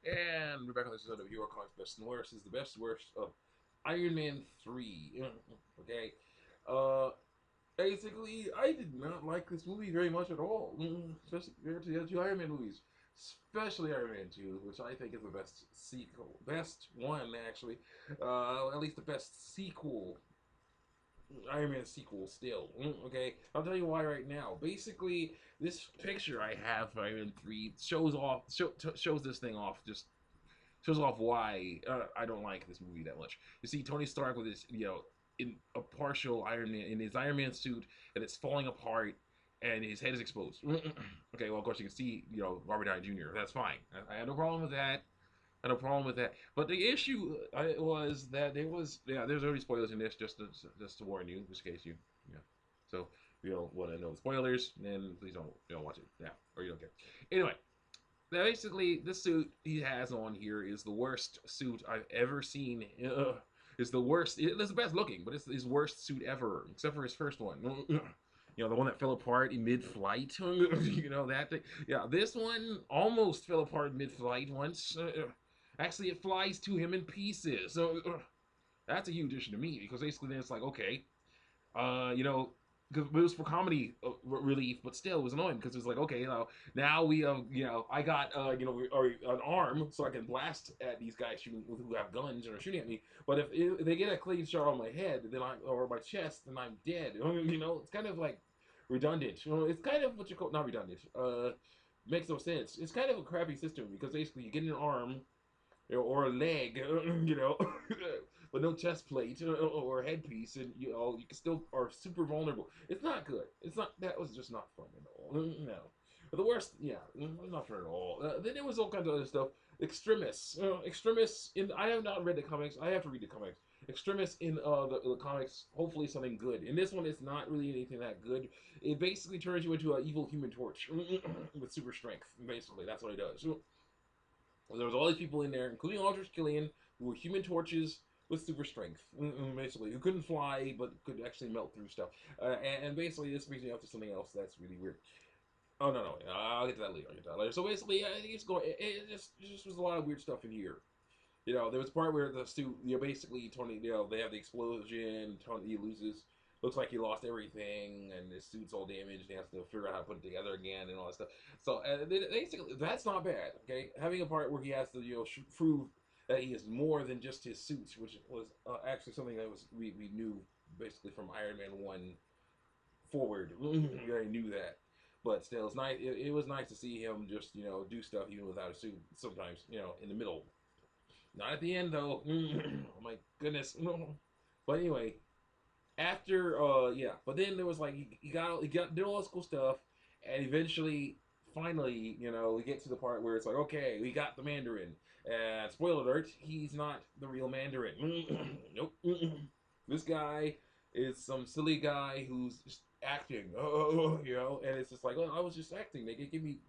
And we're back on this episode of Hero Comics Best and Worst. This is the best and worst of Iron Man 3. Okay. Uh, Basically, I did not like this movie very much at all. Especially compared to the other two Iron Man movies. Especially Iron Man 2, which I think is the best sequel. Best one, actually. At least the best sequel Iron Man sequel still. Okay, I'll tell you why right now. Basically, this picture I have for Iron Man 3 shows this thing off. Just shows off why I don't like this movie that much. You see, Tony Stark with his in a partial Iron Man in his Iron Man suit, and it's falling apart, and his head is exposed. Okay, well of course you can see Robert Downey Jr. That's fine. I have no problem with that. I had no problem with that. But the issue was that there's already spoilers in this, just to warn you, just in case yeah. So if you don't want to know the spoilers, then please don't watch it. Yeah, or you don't care. Anyway, basically the suit he has on here is the worst suit I've ever seen. It's the worst. It's the best looking, but it's his worst suit ever, except for his first one. The one that fell apart in mid-flight. That thing. Yeah, this one almost fell apart mid-flight once. Actually, it flies to him in pieces. So that's a huge issue to me because basically then it's like, okay, uh, you know, because it was for comedy relief, but still it was annoying because it was like, okay, now we I got or an arm so I can blast at these guys shooting who have guns and are shooting at me. But if they get a clean shot on my head, then or my chest, then I'm dead. It's kind of like redundant. It's kind of what you call not redundant. Makes no sense. It's kind of a crappy system because basically you get an arm or a leg, but no chest plate or headpiece, and you can still are super vulnerable. It's not good. It's not. That was just not fun at all. No. But the worst, yeah, not fun at all. Then there was all kinds of other stuff. Extremis, Extremis. I have not read the comics. I have to read the comics. Extremis in the comics. Hopefully something good. In this one, it's not really anything that good. It basically turns you into an evil Human Torch with super strength. Basically, that's what it does. There was all these people in there, including Aldrich Killian, who were Human Torches with super strength, basically, who couldn't fly but could actually melt through stuff. And basically, this brings me up to something else that's really weird. Oh no, I'll get to that later. So basically, I think it's going. It just was a lot of weird stuff in here. There was a part where the suit, basically Tony, they have the explosion. Tony loses. Looks like he lost everything, and his suit's all damaged. And he has to figure out how to put it together again, and all that stuff. So basically, that's not bad. Okay, having a part where he has to, prove that he is more than just his suit, which was actually something that we knew basically from Iron Man 1 forward. We already knew that. But still, it's nice. It was nice to see him just do stuff even without a suit. Sometimes in the middle, not at the end though. Oh my goodness. But anyway, after yeah, but then there was like he got did all this cool stuff, and eventually, finally, we get to the part where it's like, okay, we got the Mandarin. And spoiler alert, he's not the real Mandarin. Nope. This guy is some silly guy who's just acting. And it's just like, oh, I was just acting. They gave me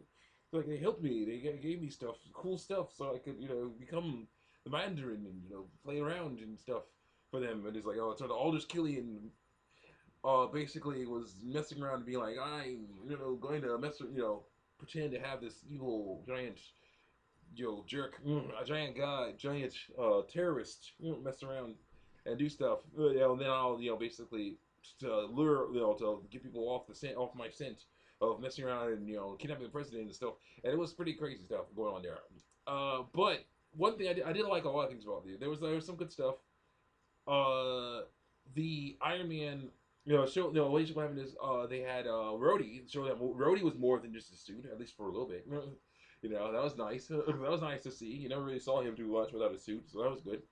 like they helped me. They gave me stuff, cool stuff, so I could become the Mandarin and play around and stuff for them. And it's like, oh, so the Aldous Killian basically was messing around and being like, I'm going to pretend to have this evil giant jerk, a giant guy, giant terrorist, mess around and do stuff. And then I'll basically to lure to get people off my scent of messing around and kidnapping the president and stuff. And it was pretty crazy stuff going on there. But one thing I did like a lot of things about it. There was some good stuff. The Iron Man, show what happened is they had Rhodey show that Rhodey was more than just a suit, at least for a little bit. That was nice. That was nice to see. You never really saw him too much without a suit, so that was good.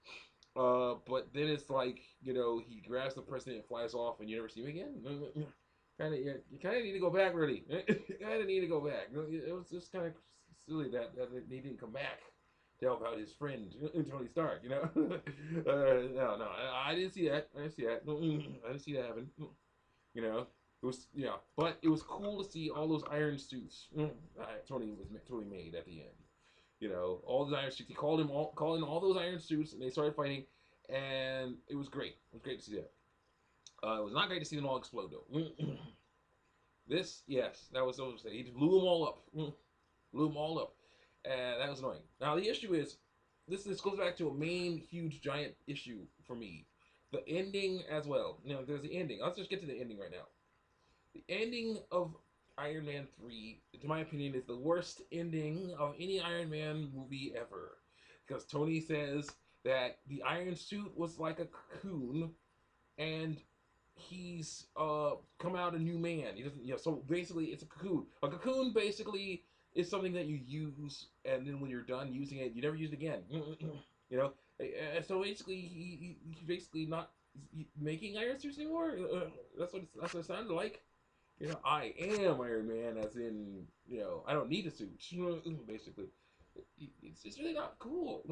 But then it's like he grabs the president and flies off, and you never see him again. Kind of, you kind of need to go back, really. You kind of need to go back. It was just kind of silly that he didn't come back to help out his friend Tony Stark. No, I didn't see that. I didn't see that. I didn't see that happen. It was but it was cool to see all those iron suits Tony made at the end. All the iron suits. He called in all those iron suits, and they started fighting, and it was great. It was great to see that. It was not great to see them all explode though. This, yes, that was so to say. He blew them all up. Blew them all up. and that was annoying. Now the issue is, this goes back to a main huge giant issue for me, the ending as well. There's the ending. Let's just get to the ending right now. The ending of Iron Man 3, in my opinion, is the worst ending of any Iron Man movie ever. Because Tony says that the Iron Suit was like a cocoon, and he's come out a new man. He doesn't, so basically it's a cocoon. A cocoon basically is something that you use, and then when you're done using it, you never use it again. So basically, he's basically not making iron suits anymore. That's what it sounded like. I am Iron Man, as in, I don't need a suit. Basically, it's really not cool.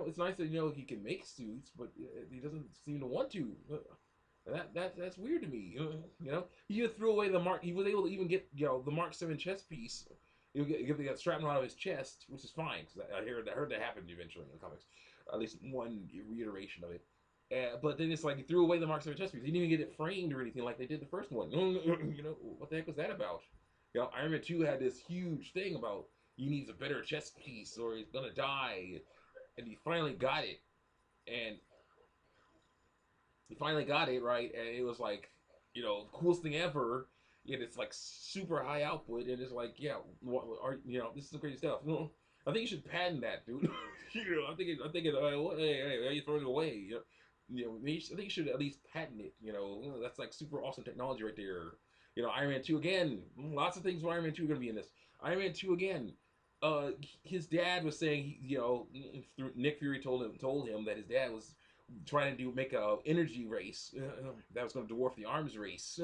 It's nice that he can make suits, but he doesn't seem to want to. That's weird to me. He even threw away the mark. He was able to even get the Mark 7 chest piece. Get the shrapnel out of his chest, which is fine because I heard that happened eventually in the comics. At least one reiteration of it. But then it's like he threw away the Mark 7 chest piece. He didn't even get it framed or anything like they did the first one. What the heck was that about? Iron Man 2 had this huge thing about he needs a better chest piece or he's gonna die, and he finally got it, and he finally got it right, and it was like, coolest thing ever. And it's like super high output, and it's like, yeah, this is the greatest stuff. I think you should patent that, dude. I'm thinking, hey, are you throwing it away? I think you should at least patent it. That's like super awesome technology right there. Iron Man 2 again. Lots of things with Iron Man 2 are gonna be in this. Iron Man 2 again. His dad was saying, Nick Fury told him that his dad was trying to make a energy race that was going to dwarf the arms race.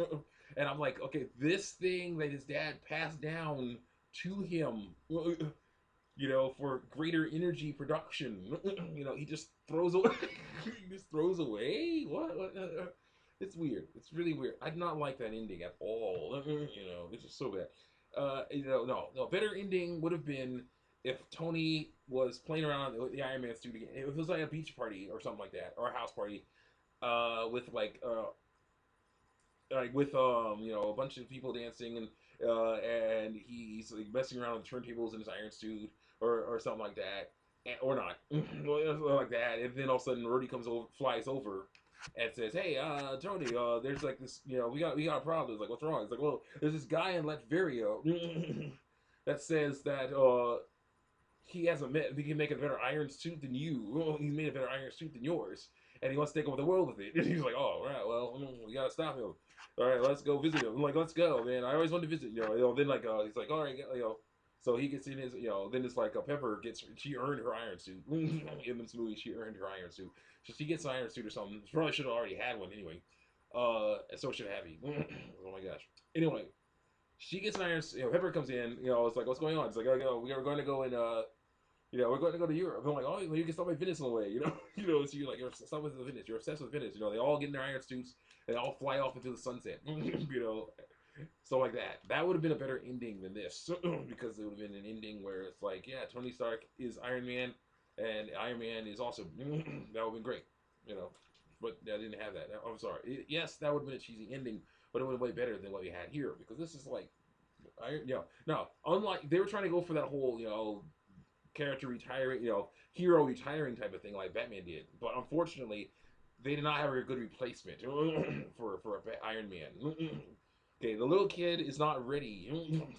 And I'm like, okay, this thing that his dad passed down to him, for greater energy production, he just throws away. He just throws away. What? It's weird. It's really weird. I did not like that ending at all. It's just so bad. No, better ending would have been if Tony was playing around with the Iron Man suit again. If it was like a beach party or something like that, or a house party, with with a bunch of people dancing, and he's like messing around with turntables in his iron suit or something like that, or not, like that, and then all of a sudden Rhodey flies over. And says, "Hey, Tony, there's like this, we got a problem." It's like, "What's wrong?" It's like, "Well, there's this guy in Latveria that says that he can make a better iron suit than you. He's made a better iron suit than yours, and he wants to take over the world with it." And he's like, "Oh, all right, well, we gotta stop him. All right, let's go visit him." I'm like, "Let's go, man. I always wanted to visit." Then like he's like, "All right, So he gets in his, then it's like Pepper she earned her iron suit. In this movie, she earned her iron suit. So she gets an iron suit or something. She probably should have already had one anyway. So should have he. Oh my gosh. Anyway, she gets an iron suit. Pepper comes in, it's like, "What's going on?" It's like, "Oh, we are going to go in, we're going to go to Europe." I'm like, "Oh, you can stop my Venice in a way, So you're like, you're obsessed with Venice. You're obsessed with Venice. They all get in their iron suits and they all fly off into the sunset. So like that. That would have been a better ending than this, because it would have been an ending where it's like, yeah, Tony Stark is Iron Man, and Iron Man is awesome. That would have been great, But I didn't have that. I'm sorry. Yes, that would have been a cheesy ending, but it would have been way better than what we had here, because this is like, no. Unlike they were trying to go for that whole, character retiring, hero retiring type of thing like Batman did. But unfortunately, they did not have a good replacement for Iron Man. Okay, the little kid is not ready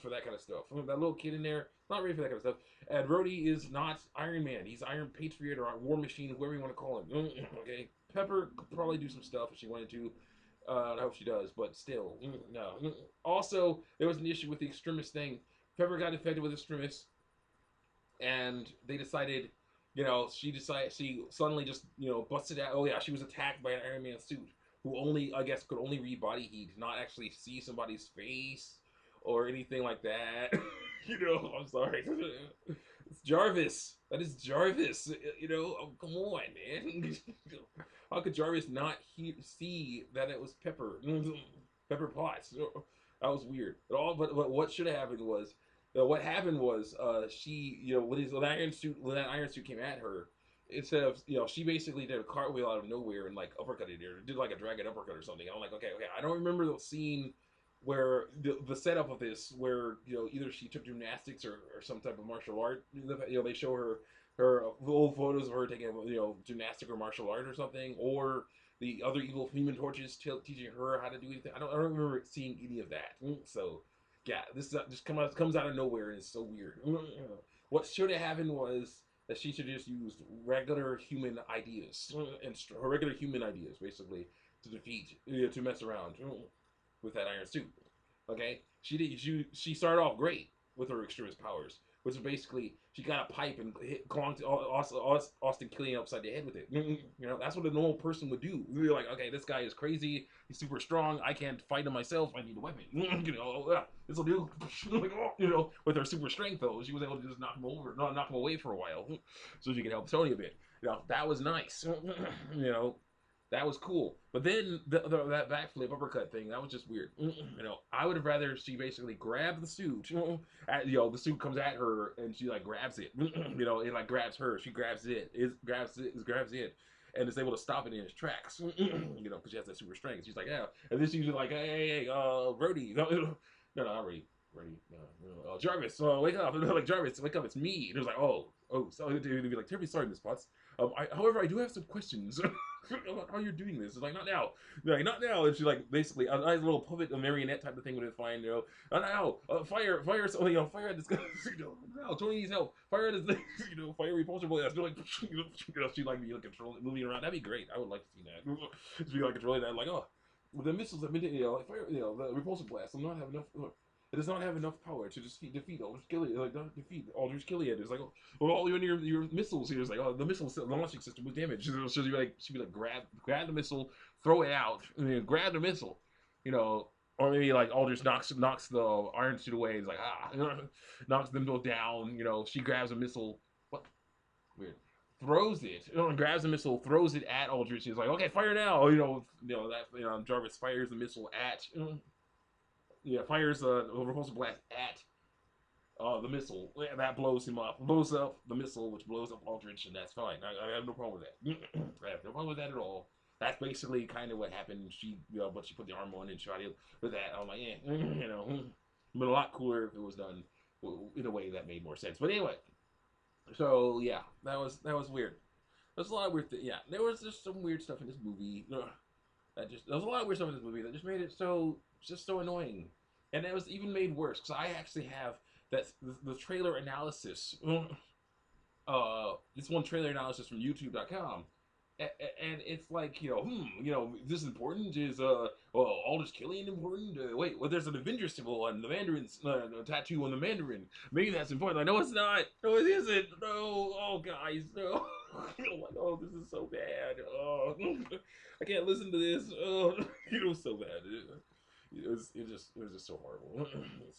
for that kind of stuff. That little kid in there, not ready for that kind of stuff. And Rhodey is not Iron Man. He's Iron Patriot or War Machine, whoever you want to call him. Okay, Pepper could probably do some stuff if she wanted to. I hope she does, but still, no. Also, there was an issue with the extremis thing. Pepper got infected with extremis, and they decided, she suddenly just, busted out. Oh yeah, she was attacked by an Iron Man suit who only, I guess, could only read body heat, not actually see somebody's face or anything like that. I'm sorry. It's Jarvis. That is Jarvis. Oh, come on, man. How could Jarvis not see that it was Pepper? Pepper Potts. That was weird. But what should have happened was, what happened was, she, when that iron suit came at her, instead of, she basically did a cartwheel out of nowhere and like uppercutted her, did like a dragon uppercut or something. I'm like, okay, I don't remember the scene where the setup of this, where either she took gymnastics or some type of martial art. They show her old photos of her taking gymnastic or martial art or something, or the other evil Human Torches teaching her how to do anything. I don't remember seeing any of that. So yeah, this just comes out of nowhere and it's so weird. What should have happened was that she should just use regular human ideas and regular human ideas basically to defeat, to mess around with that iron suit. Okay, she started off great with her extremist powers, which is basically she got a pipe and conked Austin Killian upside the head with it. That's what a normal person would do. You're like, okay, this guy is crazy. He's super strong. I can't fight him myself. I need a weapon. This will do. With her super strength though, she was able to just knock him over, not knock him away for a while, so she could help Tony a bit. That was nice. That was cool. But then that backflip uppercut thing, that was just weird. I would have rather she basically grabbed the suit. The suit comes at her and she like grabs it. It like grabs her. She grabs it. Grabs it. And is able to stop it in its tracks. Because she has that super strength. She's like, yeah. And then she's like, hey, Brody. No, not Brody. Brody. Jarvis, wake up. Like, Jarvis, wake up. It's me. And it was like, oh. So they'd be like, terribly sorry, Miss Potts. However, I do have some questions. How you're doing this? It's like, not now. Like, not now. And she like basically a nice little puppet, a marionette type of thing would have fine, not now. Fire, fire at this guy. No, Tony needs help. Fire at this, fire repulsor blast. Like, she like be like controlling, moving around. That'd be great. I would like to see that. She'd be like controlling that, like, oh, the missiles have been, like fire, the repulsor blast. I'm not having enough. It does not have enough power to just defeat Aldrich Killian. Like, not defeat Aldrich Killian. It's like, oh, well, all your missiles here is like, oh, the missile launching system was damaged. So she'd be like, grab the missile, throw it out, and then grab the missile, or maybe like Aldrich knocks the iron suit away. It's like knocks them both down. She grabs a missile. What? Weird. Throws it. Grabs the missile, throws it at Aldrich. He's like, okay, fire now. Jarvis fires the missile at. Fires a repulsor blast at the missile. That blows him up. Blows up the missile, which blows up Aldrich, and that's fine. I have no problem with that. I have no problem with that at all. That's basically kind of what happened. She, but she put the armor on and shot him with that. I'm like, but a lot cooler if it was done in a way that made more sense. But anyway, so yeah, that was weird. There's a lot of weird yeah, there was just some weird stuff in this movie. There was a lot of weird stuff in this movie that just made it so annoying, and it was even made worse because I actually have the trailer analysis. This one trailer analysis from YouTube.com, and it's like this is important. Is Aldous Killian important? Wait, well, there's an Avenger symbol on the Mandarin's tattoo on the Mandarin. Maybe that's important. Like, no, it's not. No, it isn't. No, oh guys, no. Like, oh, this is so bad. Oh, I can't listen to this. Oh, it was so bad. It was just so horrible.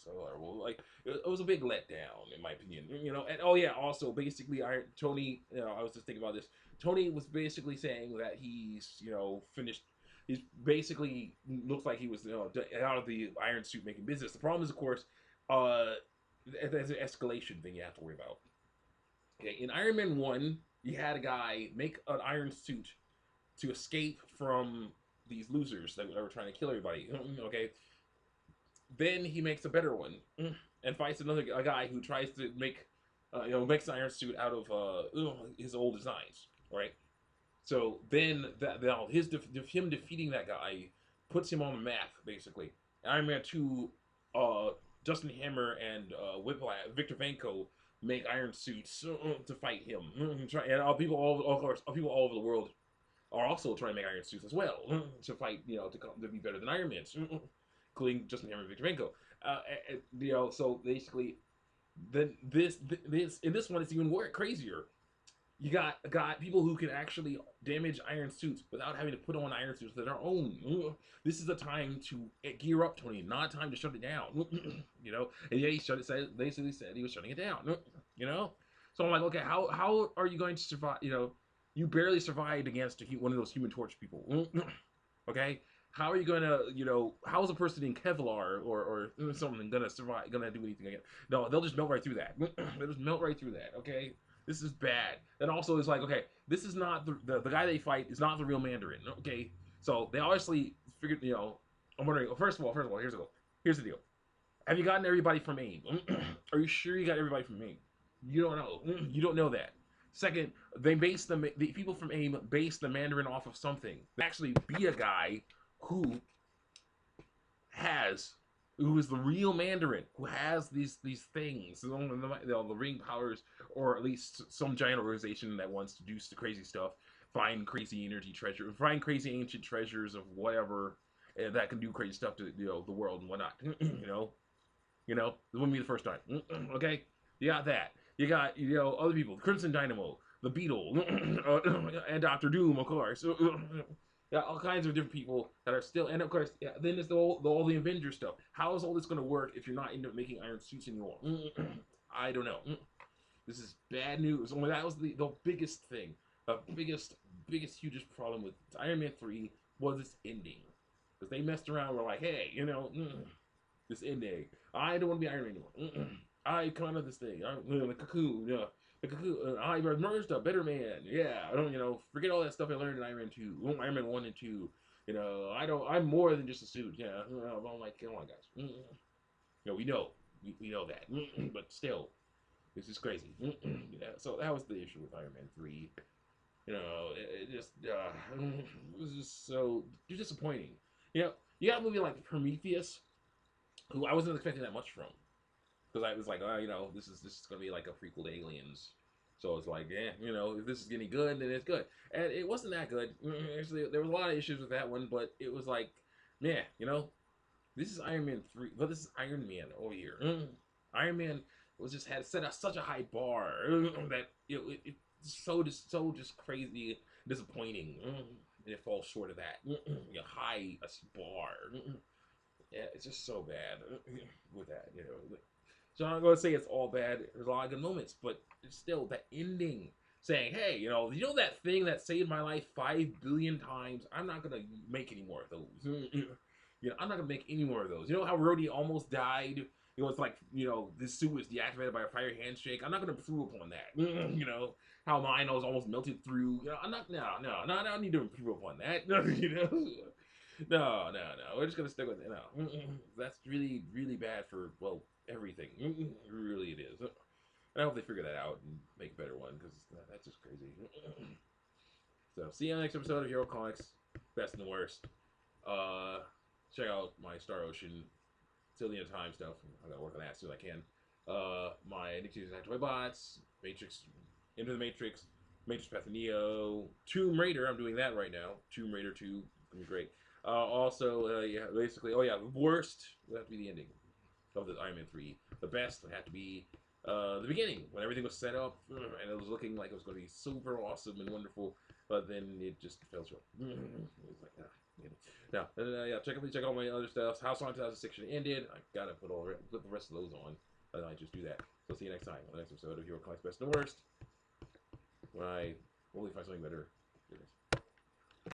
So horrible. Like, it was a big letdown in my opinion. And oh yeah, also basically Tony. I was just thinking about this. Tony was basically saying that he's finished. He's basically looks like he was out of the iron suit making business. The problem is, of course, there's an escalation thing you have to worry about. Okay, in Iron Man 1, you had a guy make an iron suit to escape from these losers that were trying to kill everybody. Okay, then he makes a better one and fights a guy who tries to make makes an iron suit out of his old designs. Right. So then him defeating that guy puts him on the map basically. Iron Man 2, Justin Hammer and Victor Vanko make iron suits to fight him. And people all over the world are also trying to make iron suits as well to fight, to be better than Iron Man, including Justin Hammer and Victor Vanko. So basically, then this in this one it's even crazier. You got people who can actually damage iron suits without having to put on iron suits of their own. This is a time to gear up, Tony, not a time to shut it down. And yeah, basically said he was shutting it down. So I'm like, okay, how are you going to survive? You barely survived against one of those Human Torch people. Okay, how are you gonna, how is a person in Kevlar or something gonna survive? Gonna do anything again? No, they'll just melt right through that. They'll just melt right through that. Okay. This is bad. And also, it's like, okay, this is not the guy they fight is not the real Mandarin. Okay, so they obviously figured. I'm wondering. First of all, here's the go. Here's the deal. Have you gotten everybody from AIM? Are you sure you got everybody from AIM? You don't know. You don't know that. Second, they base the people from AIM base the Mandarin off of something. Actually, be a guy who has who is the real Mandarin, who has these things, the ring powers, or at least some giant organization that wants to do crazy stuff, find crazy energy treasure, find crazy ancient treasures of whatever that can do crazy stuff to the world and whatnot. This wouldn't be the first time. Okay, you got that. You got other people, Crimson Dynamo, the Beetle, and Doctor Doom, of course. Yeah, all kinds of different people that are still, and of course, yeah. Then there's all the Avenger stuff. How is all this going to work if you're not into making iron suits anymore? I don't know. This is bad news. Only that was the biggest thing, the biggest hugest problem with Iron Man 3 was its ending, because they messed around. And were like, hey, this ending. I don't want to be Iron Man anymore. I come out of this thing. The cocoon. Yeah. The cocoon. I emerged a better man. Yeah. I don't. Forget all that stuff I learned in Iron Man 2, Iron Man 1 and 2. I don't. I'm more than just a suit. Yeah. I'm like, come on, guys. We know. We know that. But still, this is crazy. Yeah. So that was the issue with Iron Man 3. It just it was just so disappointing. You got a movie like Prometheus, who I wasn't expecting that much from, because I was like, oh, this is gonna be like a prequel to Aliens, so it's like, yeah, if this is getting good, then it's good, and it wasn't that good. Actually, there was a lot of issues with that one, but it was like, yeah, this is Iron Man 3, but this is Iron Man over here. Iron Man was just had set up such a high bar that it's so just crazy disappointing, and it falls short of that high bar. Yeah, it's just so bad with that. So I'm not going to say it's all bad. There's a lot of good moments, but it's still that ending saying, hey, that thing that saved my life 5 billion times, I'm not going to make any more of those. I'm not going to make any more of those. You know how Rhodey almost died? It's like, this suit was deactivated by a fire handshake. I'm not going to improve upon that. How mine was almost melted through. I'm not, no, I don't need to improve upon that. No. We're just gonna stick with it. No, that's really, really bad for everything. Really, it is. And I hope they figure that out and make a better one, because that's just crazy. So, see you on the next episode of Hero Comics, Best and the Worst. Check out my Star Ocean, Till the End of Time stuff. I gotta work on that as soon as I can. My Nick Toy Bots, Matrix, Into the Matrix, Matrix Path of Neo, Tomb Raider. I'm doing that right now. Tomb Raider 2, gonna be great. Also, basically, the worst would have to be the ending of the Iron Man 3. The best would have to be the beginning, when everything was set up, and it was looking like it was going to be super awesome and wonderful, but then it just fell short. It was like, Now, check out my other stuff. House on 2006 ended. I gotta put the rest of those on. I just do that. So see you next time on the next episode of Hero Comics Best and Worst, when I hopefully find something better.